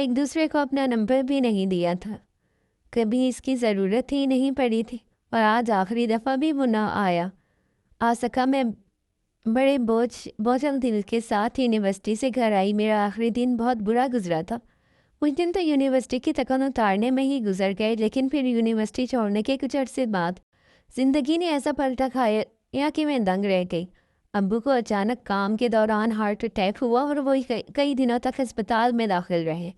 ایک دوسرے کو اپنا نمبر بھی نہیں دیا تھا، کبھی اس کی ضرورت ہی نہیں پڑی تھی، اور آج آخری دفعہ بھی وہ نہ آ سکا۔ میں بڑے بوجھل دل کے ساتھ یونیورسٹی سے گھر آئی۔ میرا آخری دن بہت برا گزرا تھا۔ کچھ دن تو یونیورسٹی کی تکن اتارنے میں ہی گزر گئے، لیکن پھر یونیورسٹی چھوڑنے کے کچھ عرصے بعد زندگی نے ایسا پلٹا کھایا کہ میں دنگ رہ گئی۔ ابو کو اچانک کام کے دوران ہارٹ اٹیک ہوا اور وہ کئی دنوں تک ہسپتال میں داخل رہے۔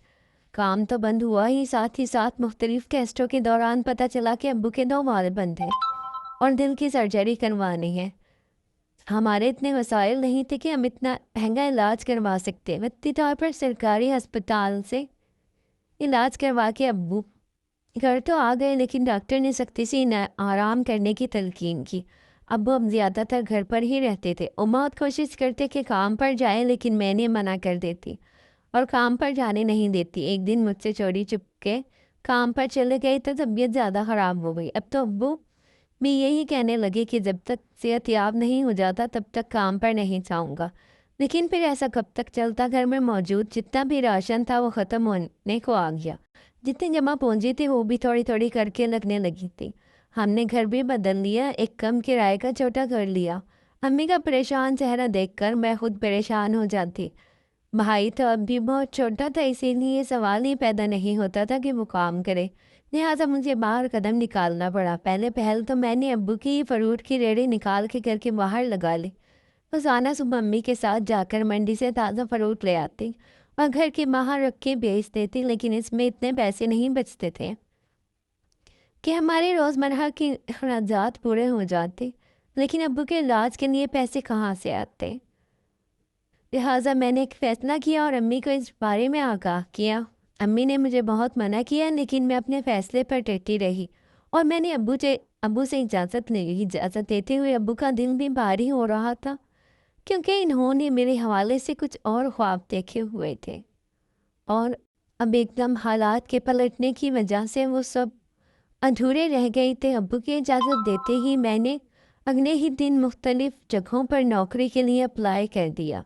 کام تو بند ہوا ہی ساتھ مختلف ٹیسٹوں کے دوران پتہ چلا کہ ابو کے 2 والد بند ہیں اور دل کی سرجری کروانی ہے۔ ہمارے اتنے وسائل نہیں تھے کہ ہم اتنا مہنگا علاج کروا سکتے۔ وقتی طور پر سرکاری ہسپتال سے علاج کروا کے ابو گھر تو آ گئے، لیکن ڈاکٹر نے سختی سے انہیں آرام کرنے کی تلقین کی۔ ابو اب زیادہ تر گھر پر ہی رہتے تھے۔ وہ بہت کوشش کرتے کہ کام پر جائیں، لیکن میں نے منع کر دیتی اور کام پر جانے نہیں دیتی۔ ایک دن مجھ سے چوری چپ کے کام پر چلے گئے تو طبیعت زیادہ خراب ہو گئی۔ اب تو ابو بھی یہی کہنے لگے کہ جب تک صحت یاب نہیں ہو جاتا تب تک کام پر نہیں جاؤں گا۔ لیکن پھر ایسا کب تک چلتا؟ گھر میں موجود جتنا بھی راشن تھا وہ ختم ہونے کو آ گیا۔ جتنی جمع پونجی تھی وہ بھی تھوڑی تھوڑی کر کے لگنے لگی تھی۔ ہم نے گھر بھی بدل لیا، ایک کم کرائے کا چھوٹا گھر لیا۔ امی کا پریشان چہرہ دیکھ کر میں خود پریشان ہو جاتی۔ بھائی تو اب بھی بہت چھوٹا تھا، اسی لیے سوال ہی پیدا نہیں ہوتا تھا کہ وہ کام کرے، لہٰذا مجھے باہر قدم نکالنا پڑا۔ پہل تو میں نے ابو کی فروٹ کی ریڑھی نکال کے گھر کے باہر لگا لی۔ روزانہ صبح امی کے ساتھ جا کر منڈی سے تازہ فروٹ لے آتی اور گھر کے باہر رکھ کے بیچ دیتی، لیکن اس میں اتنے پیسے نہیں بچتے تھے کہ ہمارے روزمرہ کے اخراجات پورے ہو جاتے، لیکن ابو کے علاج کے لیے پیسے کہاں سے آتے؟ لہٰذا میں نے ایک فیصلہ کیا اور امی کو اس بارے میں آگاہ کیا۔ امی نے مجھے بہت منع کیا، لیکن میں اپنے فیصلے پر ڈٹی رہی اور میں نے ابو سے اجازت لی۔ اجازت دیتے ہوئے ابو کا دل بھی بھاری ہو رہا تھا، کیونکہ انہوں نے میرے حوالے سے کچھ اور خواب دیکھے ہوئے تھے، اور اب ایک دم حالات کے پلٹنے کی وجہ سے وہ سب ادھورے رہ گئے تھے۔ ابو کی اجازت دیتے ہی میں نے اگلے ہی دن مختلف جگہوں پر نوکری کے لیے اپلائی کر دیا۔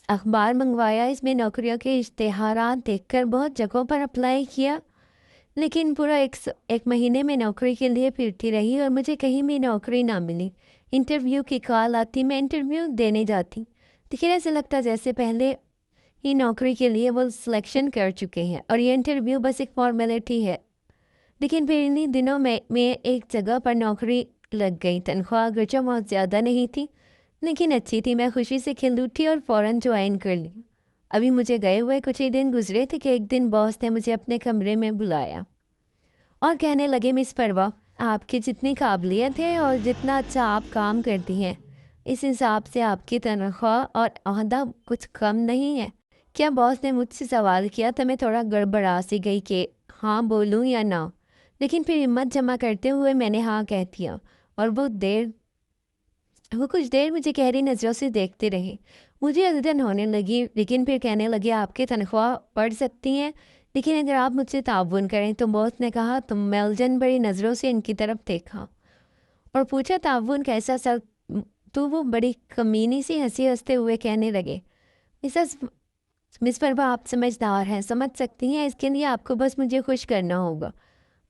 اخبار منگوایا، اس میں نوکریوں کے اشتہارات دیکھ کر بہت جگہوں پر اپلائی کیا، لیکن پورا ایک مہینے میں نوکری کے لیے پھرتی رہی اور مجھے کہیں بھی نوکری نہ ملی۔ انٹرویو کی کال آتی، میں انٹرویو دینے جاتی، لیکن ایسے لگتا جیسے پہلے ہی نوکری کے لیے وہ سلیکشن کر چکے ہیں اور یہ انٹرویو بس ایک فارمیلٹی ہے۔ لیکن پھر انہی دنوں میں ایک جگہ پر نوکری لگ گئی۔ تنخواہ اگرچہ بہت زیادہ نہیں تھی لیکن اچھی تھی۔ میں خوشی سے کھل اٹھی اور فوراً جوائن کر لی۔ ابھی مجھے گئے ہوئے کچھ ہی دن گزرے تھے کہ ایک دن باس نے مجھے اپنے کمرے میں بلایا اور کہنے لگے، مس پروا، آپ کی جتنی قابلیت ہے اور جتنا اچھا آپ کام کرتی ہیں، اس حساب سے آپ کی تنخواہ اور عہدہ کچھ کم نہیں ہے۔ کیا؟ باس نے مجھ سے سوال کیا تو میں تھوڑا گڑبڑا سی گئی کہ ہاں بولوں یا نہ، لیکن پھر ہمت جمع کرتے ہوئے میں نے ہاں کہہ دیا، اور وہ کچھ دیر مجھے گہری نظروں سے دیکھتے رہے۔ مجھے الجھن ہونے لگی، لیکن پھر کہنے لگے، آپ کی تنخواہ بڑھ سکتی ہیں لیکن اگر آپ مجھ سے تعاون کریں تو۔ باس نے کہا تو میں الجھن بڑی نظروں سے ان کی طرف دیکھا اور پوچھا، تعاون کیسا سر؟ تو وہ بڑی کمینی سی ہنسی ہنستے ہوئے کہنے لگے، مس پروا، آپ سمجھدار ہیں، سمجھ سکتی ہیں، اس کے لیے آپ کو بس مجھے خوش کرنا ہوگا۔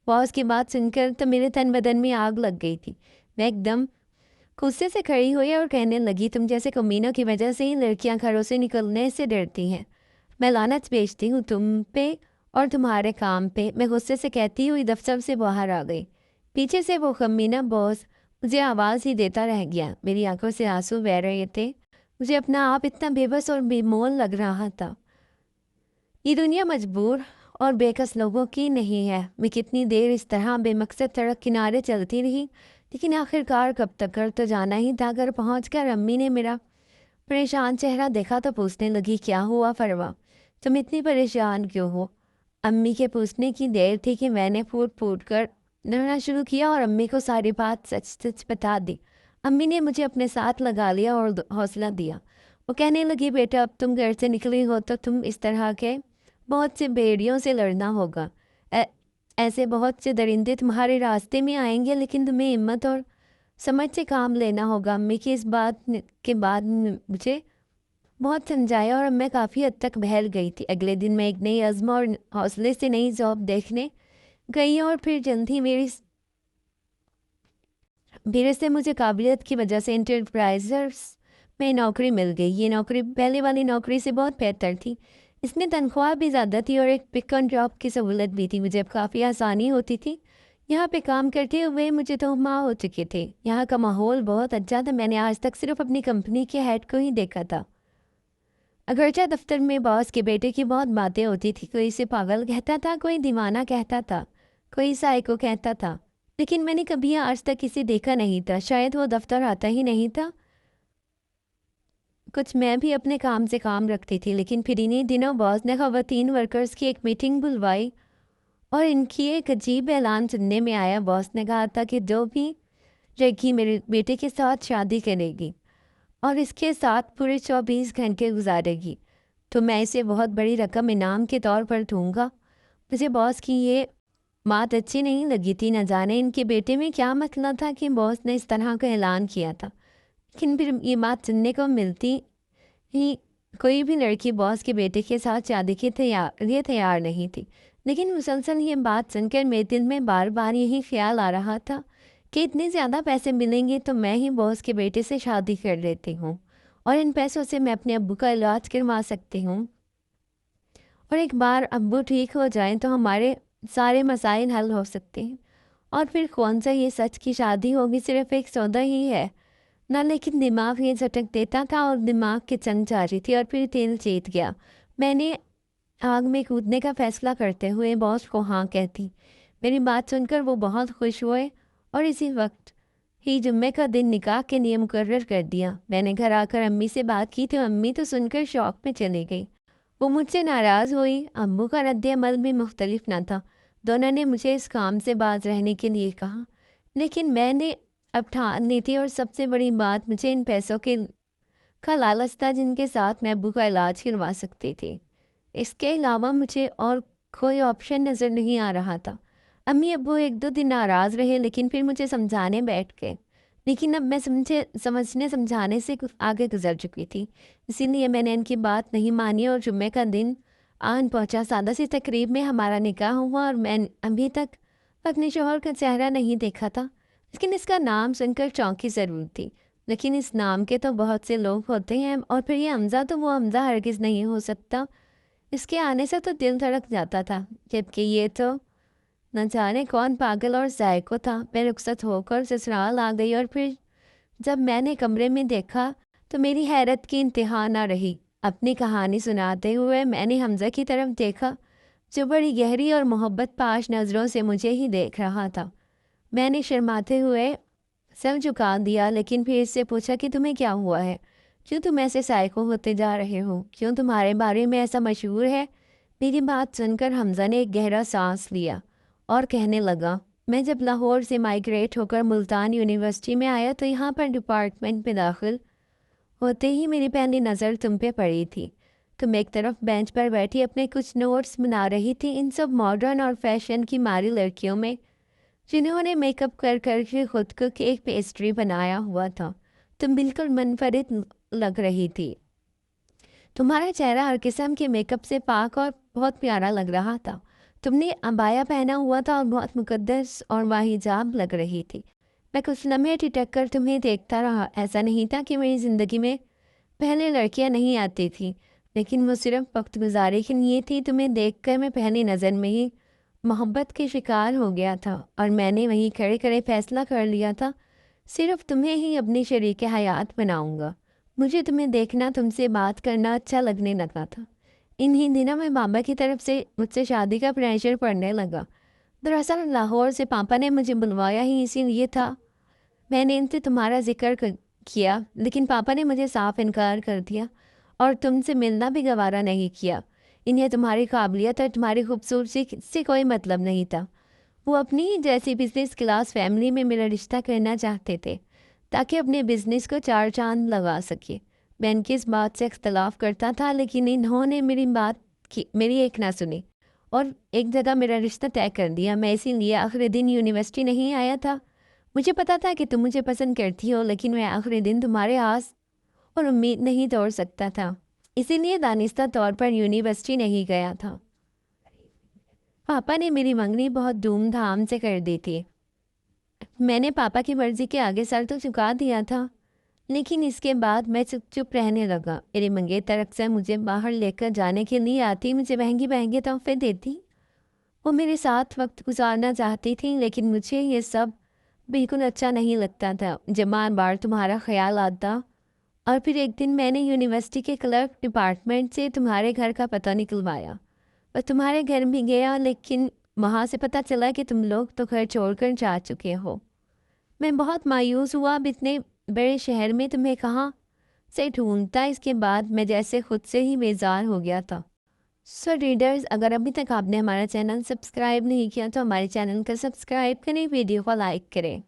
باس کی بات سن کر تو میرے تن بدن میں آگ لگ گئی تھی۔ میں ایک دم غصے سے کھڑی ہوئی اور کہنے لگی، تم جیسے کمینوں کی وجہ سے ہی لڑکیاں گھروں سے نکلنے سے ڈرتی ہیں۔ میں لعنت بھیجتی ہوں تم پہ اور تمہارے کام پہ، میں غصے سے کہتی ہوئی دفتر سے باہر آ گئی۔ پیچھے سے وہ کمینہ باس مجھے آواز ہی دیتا رہ گیا۔ میری آنکھوں سے آنسو بہہ رہے تھے، مجھے اپنا آپ اتنا بے بس اور بے مول لگ رہا تھا۔ یہ دنیا مجبور اور بے کس لوگوں کی نہیں ہے۔ میں کتنی دیر اس طرح بے مقصد سڑک کنارے چلتی رہی، لیکن آخر کار کب تک؟ گھر تو جانا ہی تھا۔ گھر پہنچ کر امی نے میرا پریشان چہرہ دیکھا تو پوچھنے لگی، کیا ہوا فروا؟ تم اتنی پریشان کیوں ہو؟ امی کے پوچھنے کی دیر تھی کہ میں نے پھوٹ کر لڑنا شروع کیا اور امی کو ساری بات سچ سچ بتا دی۔ امی نے مجھے اپنے ساتھ لگا لیا اور حوصلہ دیا۔ وہ کہنے لگی، بیٹا اب تم گھر سے نکلی ہو تو تم اس طرح کے بہت سے بھیڑیوں سے لڑنا ہوگا۔ ایسے بہت سے درندے تمہارے راستے میں آئیں گے، لیکن تمہیں ہمت اور سمجھ سے کام لینا ہوگا۔ امی کی اس بات کے بعد مجھے بہت سمجھایا اور اب میں کافی حد تک بہل گئی تھی۔ اگلے دن میں ایک نئی عزم اور حوصلے سے نئی جاب دیکھنے گئی اور پھر جلد ہی میرے سے مجھے قابلیت کی وجہ سے انٹرپرائزرس میں نوکری مل گئی۔ یہ نوکری پہلے والی نوکری سے بہت بہتر تھی، اس میں تنخواہ بھی زیادہ تھی اور ایک پک اینڈ ڈراپ کی سہولت بھی تھی۔ مجھے اب کافی آسانی ہوتی تھی۔ یہاں پہ کام کرتے ہوئے مجھے 2 ماہ ہو چکے تھے۔ یہاں کا ماحول بہت اچھا تھا۔ میں نے آج تک صرف اپنی کمپنی کے ہیڈ کو ہی دیکھا تھا۔ اگرچہ دفتر میں باس کے بیٹے کی بہت باتیں ہوتی تھی، کوئی اسے پاگل کہتا تھا، کوئی دیوانہ کہتا تھا، کوئی سائیکو کہتا تھا، لیکن میں نے کبھی آج تک اسے دیکھا نہیں تھا۔ شاید وہ دفتر آتا ہی نہیں تھا۔ کچھ میں بھی اپنے کام سے کام رکھتی تھی، لیکن پھر انہی دنوں باس نے خواتین ورکرز کی ایک میٹنگ بلوائی اور ان کی ایک عجیب اعلان سننے میں آیا۔ باس نے کہا تھا کہ جو بھی لڑکی میرے بیٹے کے ساتھ شادی کرے گی اور اس کے ساتھ پورے 24 گھنٹے گزارے گی تو میں اسے بہت بڑی رقم انعام کے طور پر دوں گا۔ مجھے باس کی یہ بات اچھی نہیں لگی تھی۔ نہ جانے ان کے بیٹے میں کیا مسئلہ تھا کہ باس نے اس طرح کا اعلان کیا تھا، لیکن پھر یہ بات سننے کو ملتی ہی کوئی بھی لڑکی باس کے بیٹے کے ساتھ شادی کے لیے تیار نہیں تھی۔ لیکن مسلسل یہ بات سن کر میرے دل میں بار بار یہی خیال آ رہا تھا کہ اتنے زیادہ پیسے ملیں گے تو میں ہی باس کے بیٹے سے شادی کر لیتی ہوں اور ان پیسوں سے میں اپنے ابو کا علاج کروا سکتی ہوں، اور ایک بار ابو ٹھیک ہو جائیں تو ہمارے سارے مسائل حل ہو سکتے ہیں۔ اور پھر کون سا یہ سچ کی شادی ہوگی صرف ایک سودا ہی ہے نہ، لیکن دماغ یہ جھٹک دیتا تھا اور دماغ کی جنگ جاری تھی اور پھر تیل جیت گیا۔ میں نے آگ میں کودنے کا فیصلہ کرتے ہوئے باس کو ہاں کہتی۔ میری بات سن کر وہ بہت خوش ہوئے اور اسی وقت ہی جمعے کا دن نکاح کے لیے مقرر کر دیا۔ میں نے گھر آ کر امی سے بات کی تو امی تو سن کر شوق میں چلی گئی۔ وہ مجھ سے ناراض ہوئی۔ ابو کا رد عمل بھی مختلف نہ تھا۔ دونوں نے مجھے اس کام سے باز رہنے کے لیے کہا، لیکن میں نے اب ٹھان لی تھی اور سب سے بڑی بات مجھے ان پیسوں کا لالچ تھا جن کے ساتھ میں ابو کا علاج کروا سکتی تھی۔ اس کے علاوہ مجھے اور کوئی آپشن نظر نہیں آ رہا تھا۔ امی ابو 1-2 دن ناراض رہے لیکن پھر مجھے سمجھانے بیٹھ گئے، لیکن اب میں سمجھانے سے آگے گزر چکی تھی، اسی لیے میں نے ان کی بات نہیں مانی اور جمعے کا دن آن پہنچا۔ سادہ سی تقریب میں ہمارا نکاح ہوا اور میں ابھی تک اپنے شوہر کا چہرہ نہیں دیکھا تھا، لیکن اس کا نام سن کر چونکی ضرور تھی۔ لیکن اس نام کے تو بہت سے لوگ ہوتے ہیں، اور پھر یہ حمزہ تو وہ حمزہ ہرگز نہیں ہو سکتا۔ اس کے آنے سے تو دل دھڑک جاتا تھا، جبکہ یہ تو نہ جانے کون پاگل اور ذائقو تھا۔ میں رخصت ہو کر سسرال آ گئی اور پھر جب میں نے کمرے میں دیکھا تو میری حیرت کی انتہا نہ رہی۔ اپنی کہانی سناتے ہوئے میں نے حمزہ کی طرف دیکھا جو بڑی گہری اور محبت پاش نظروں سے مجھے ہی دیکھ رہا تھا۔ میں نے شرماتے ہوئے سر جھکا دیا، لیکن پھر اس سے پوچھا کہ تمہیں کیا ہوا ہے؟ کیوں تم ایسے سائیکو ہوتے جا رہے ہو؟ کیوں تمہارے بارے میں ایسا مشہور ہے؟ میری بات سن کر حمزہ نے ایک گہرا سانس لیا اور کہنے لگا، میں جب لاہور سے مائیگریٹ ہو کر ملتان یونیورسٹی میں آیا تو یہاں پر ڈپارٹمنٹ میں داخل ہوتے ہی میری پہلی نظر تم پہ پڑی تھی۔ تم ایک طرف بینچ پر بیٹھی اپنے کچھ نوٹس بنا رہی تھی، ان سب ماڈرن اور فیشن کی ماری لڑکیوں میں جنہوں نے میک اپ کر کر کے خود کو ایک پیسٹری بنایا ہوا تھا۔ تم بالکل منفرد لگ رہی تھی۔ تمہارا چہرہ ہر قسم کے میک اپ سے پاک اور بہت پیارا لگ رہا تھا۔ تم نے عبایا پہنا ہوا تھا اور بہت مقدس اور باحجاب لگ رہی تھی۔ میں کچھ لمحے ٹھٹک کر تمہیں دیکھتا رہا۔ ایسا نہیں تھا کہ میری زندگی میں پہلے لڑکیاں نہیں آتی تھیں، لیکن وہ صرف وقت گزارے کے لیے تھی۔ تمہیں دیکھ کر میں پہلی نظر میں ہی محبت کے شکار ہو گیا تھا اور میں نے وہیں کھڑے کھڑے فیصلہ کر لیا تھا صرف تمہیں ہی اپنی شریک حیات بناؤں گا۔ مجھے تمہیں دیکھنا، تم سے بات کرنا اچھا لگنے لگا تھا۔ انہی دنوں میں بابا کی طرف سے مجھ سے شادی کا پریشر پڑنے لگا۔ دراصل لاہور سے پاپا نے مجھے بلوایا ہی اسی لیے تھا۔ میں نے ان سے تمہارا ذکر کیا، لیکن پاپا نے مجھے صاف انکار کر دیا اور تم سے ملنا بھی گوارا نہیں کیا۔ انہیں تمہاری قابلیت اور تمہاری خوبصورتی سے کوئی مطلب نہیں تھا۔ وہ اپنی ہی جیسی بزنس کلاس فیملی میں میرا رشتہ کرنا چاہتے تھے تاکہ اپنے بزنس کو 4 چاند لگا سکے۔ میں ان کی اس بات سے اختلاف کرتا تھا، لیکن انہوں نے میری ایک نہ سنی اور ایک جگہ میرا رشتہ طے کر دیا۔ میں اسی لیے آخری دن یونیورسٹی نہیں آیا تھا۔ مجھے پتا تھا کہ تم مجھے پسند کرتی ہو، لیکن میں آخری دن تمہارے آس اور امید نہیں توڑ سکتا تھا۔ اسی لیے دانستہ طور پر یونیورسٹی نہیں گیا تھا۔ پاپا نے میری منگنی بہت دھوم دھام سے کر دی تھی۔ میں نے پاپا کی مرضی کے آگے سر تو چکا دیا تھا، لیکن اس کے بعد میں چپ چپ رہنے لگا۔ میری منگیتر اکثر مجھے باہر لے کر جانے کے لیے آتی، مجھے مہنگی مہنگے تحفے دیتی، وہ میرے ساتھ وقت گزارنا چاہتی تھیں، لیکن مجھے یہ سب بالکل اچھا نہیں لگتا تھا۔ جب بار بار تمہارا خیال آتا، اور پھر ایک دن میں نے یونیورسٹی کے کلرک ڈپارٹمنٹ سے تمہارے گھر کا پتہ نکلوایا اور تمہارے گھر بھی گیا، لیکن وہاں سے پتہ چلا کہ تم لوگ تو گھر چھوڑ کر جا چکے ہو۔ میں بہت مایوس ہوا، اب اتنے بڑے شہر میں تمہیں کہاں سے ڈھونڈتا۔ اس کے بعد میں جیسے خود سے ہی بیزار ہو گیا تھا۔ سو ریڈرز، اگر ابھی تک آپ نے ہمارا چینل سبسکرائب نہیں کیا تو ہمارے چینل کو سبسکرائب کریں، ویڈیو کو لائک کریں۔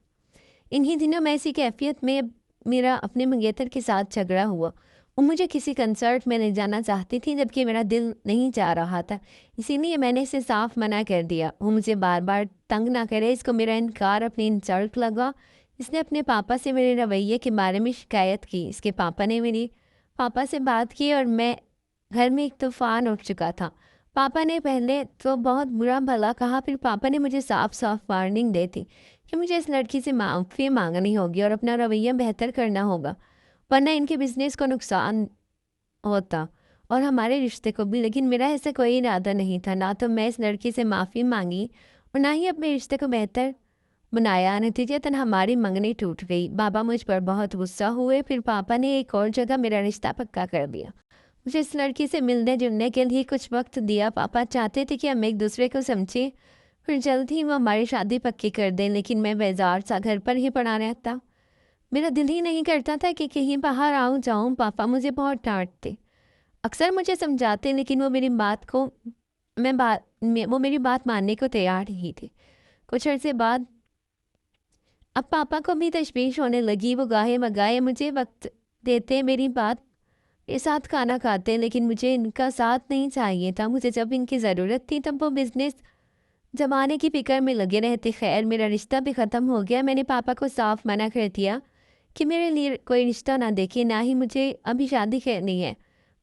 انہی دنوں میں ایسی کیفیت میں میرا اپنے منگیتر کے ساتھ جھگڑا ہوا۔ وہ مجھے کسی کنسرٹ میں لے جانا چاہتی تھی، جبکہ میرا دل نہیں چاہ رہا تھا، اسی لیے میں نے اسے صاف منع کر دیا۔ وہ مجھے بار بار تنگ نہ کرے، اس کو میرا انکار اپنی انسلٹ لگا۔ اس نے اپنے پاپا سے میرے رویے کے بارے میں شکایت کی۔ اس کے پاپا نے میری پاپا سے بات کی اور میں گھر میں ایک طوفان اٹھ چکا تھا۔ پاپا نے پہلے تو بہت برا بھلا کہا، پھر پاپا نے مجھے صاف صاف وارننگ دی تھی کہ مجھے اس لڑکی سے معافی مانگنی ہوگی اور اپنا رویہ بہتر کرنا ہوگا، ورنہ ان کے بزنس کو نقصان ہوتا اور ہمارے رشتے کو بھی۔ لیکن میرا ایسا کوئی ارادہ نہیں تھا، نہ تو میں اس لڑکی سے معافی مانگی اور نہ ہی اپنے رشتے کو بہتر بنایا۔ نتیجتاً ہماری منگنی ٹوٹ گئی۔ بابا مجھ پر بہت غصہ ہوئے، پھر پاپا نے ایک اور جگہ میرا رشتہ پکا کر دیا۔ مجھے اس لڑکی سے ملنے جلنے کے لیے کچھ وقت دیا۔ پاپا چاہتے تھے کہ ہم ایک دوسرے کو سمجھیں، پھر جلد ہی وہ ہماری شادی پکی کر دیں، لیکن میں بیزار سا گھر پر ہی پڑا رہتا۔ میرا دل ہی نہیں کرتا تھا کہ کہیں باہر آؤں جاؤں۔ پاپا مجھے بہت ڈانٹتے، اکثر مجھے سمجھاتے، لیکن وہ میری بات ماننے کو تیار نہیں تھے۔ کچھ عرصے بعد اب پاپا کو بھی تشویش ہونے لگی۔ وہ گاہے بگاہے مجھے وقت دیتے، میری بات کے ساتھ کھانا کھاتے، لیکن مجھے ان کا ساتھ نہیں چاہیے تھا۔ مجھے جب ان کی ضرورت تھی تب وہ بزنس جمانے کی فکر میں لگے رہتے۔ خیر، میرا رشتہ بھی ختم ہو گیا۔ میں نے پاپا کو صاف منع کر دیا کہ میرے لیے کوئی رشتہ نہ دیکھے، نہ ہی مجھے ابھی شادی کرنی ہے،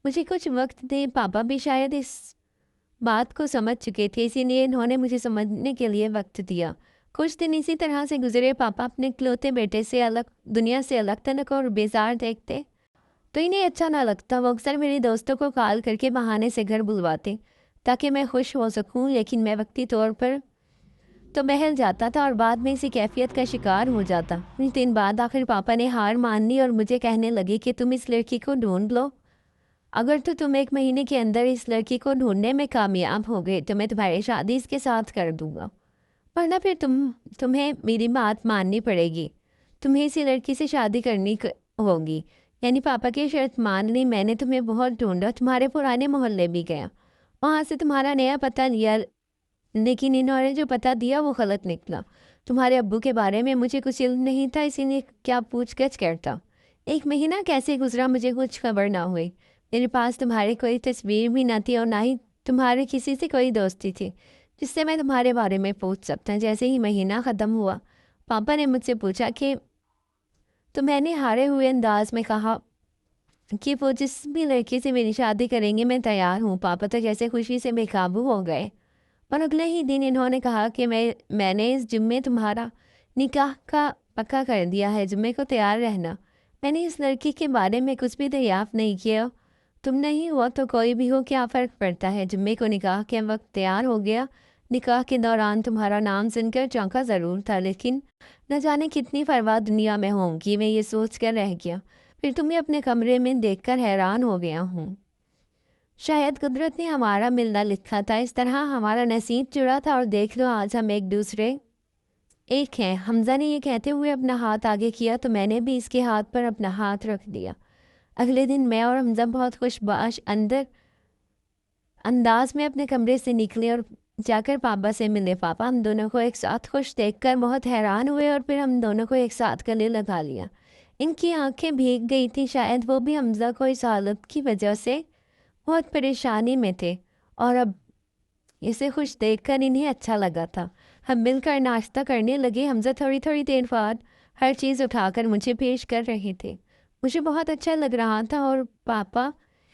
مجھے کچھ وقت دیں۔ پاپا بھی شاید اس بات کو سمجھ چکے تھے، اسی لیے انہوں نے مجھے سمجھنے کے لیے وقت دیا۔ کچھ دن اسی طرح سے گزرے۔ پاپا اپنے اکلوتے بیٹے سے دنیا سے الگ تھلگ اور بیزار دیکھتے تو انہیں اچھا نہ لگتا۔ وہ اکثر میرے دوستوں کو کال کر کے بہانے سے گھر بلواتے تاکہ میں خوش ہو سکوں، لیکن میں وقتی طور پر تو بہل جاتا تھا اور بعد میں اسی کیفیت کا شکار ہو جاتا۔ کچھ دن بعد آخر پاپا نے ہار مان لی اور مجھے کہنے لگے کہ تم اس لڑکی کو ڈھونڈ لو، اگر تو تم 1 مہینے کے اندر اس لڑکی کو ڈھونڈنے میں کامیاب ہو گئے تو میں تمہاری شادی اس کے ساتھ کر دوں گا، ورنہ پھر تمہیں میری بات ماننی پڑے گی، تمہیں اسی لڑکی سے شادی کرنی ہوگی۔ یعنی پاپا کی شرط مان لی۔ میں نے تمہیں بہت ڈھونڈا، تمہارے پرانے محلے بھی گیا، وہاں سے تمہارا نیا پتہ لیا، لیکن انہوں نے جو پتہ دیا وہ غلط نکلا۔ تمہارے ابو کے بارے میں مجھے کچھ علم نہیں تھا، اسی لیے کیا پوچھ گچھ کرتا۔ 1 مہینہ کیسے گزرا مجھے کچھ خبر نہ ہوئی۔ میرے پاس تمہاری کوئی تصویر بھی نہ تھی اور نہ ہی تمہارے کسی سے کوئی دوستی تھی جس سے میں تمہارے بارے میں پوچھ سکتا۔ جیسے ہی مہینہ ختم ہوا، پاپا نے مجھ سے پوچھا تو میں نے ہارے ہوئے انداز میں کہا کہ وہ جس بھی لڑکی سے میری شادی کریں گے میں تیار ہوں۔ پاپا تو جیسے خوشی سے بے قابو ہو گئے اور اگلے ہی دن انہوں نے کہا کہ میں نے اس جمعے تمہارا نکاح کا پکا کر دیا ہے، جمعے کو تیار رہنا۔ میں نے اس لڑکی کے بارے میں کچھ بھی دریافت نہیں کیا، تم نہیں ہوا تو کوئی بھی ہو، کیا فرق پڑتا ہے۔ جمعے کو نکاح کے وقت تیار ہو گیا۔ نکاح کے دوران تمہارا نام سن کر چونکا ضرور تھا، لیکن نہ جانے کتنی پرواہ دنیا میں ہوں گی، میں یہ سوچ کر رہ گیا۔ پھر تمہیں اپنے کمرے میں دیکھ کر حیران ہو گیا ہوں۔ شاید قدرت نے ہمارا ملنا لکھا تھا، اس طرح ہمارا نصیب جڑا تھا، اور دیکھ لو آج ہم ایک ہیں۔ حمزہ نے یہ کہتے ہوئے اپنا ہاتھ آگے کیا تو میں نے بھی اس کے ہاتھ پر اپنا ہاتھ رکھ دیا۔ اگلے دن میں اور حمزہ بہت خوش باش انداز میں اپنے کمرے سے نکلے اور جا کر پاپا سے ملے۔ پاپا ہم دونوں کو ایک ساتھ خوش دیکھ کر بہت حیران ہوئے اور پھر ہم دونوں کو ایک ساتھ گلے لگا لیا۔ ان کی آنکھیں بھیگ گئی تھیں، شاید وہ بھی حمزہ کو اس حالت کی وجہ سے بہت پریشانی میں تھے اور اب اسے خوش دیکھ کر انہیں اچھا لگا تھا۔ ہم مل کر ناشتہ کرنے لگے۔ حمزہ تھوڑی دیر بعد ہر چیز اٹھا کر مجھے پیش کر رہے تھے۔ مجھے بہت اچھا لگ رہا تھا اور پاپا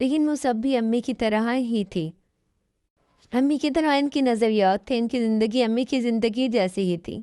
لیکن وہ سب بھی امی کی طرح ہی تھی۔ امی کی طرح ان کی نظریات تھے، ان کی زندگی امی کی زندگی جیسی ہی تھی۔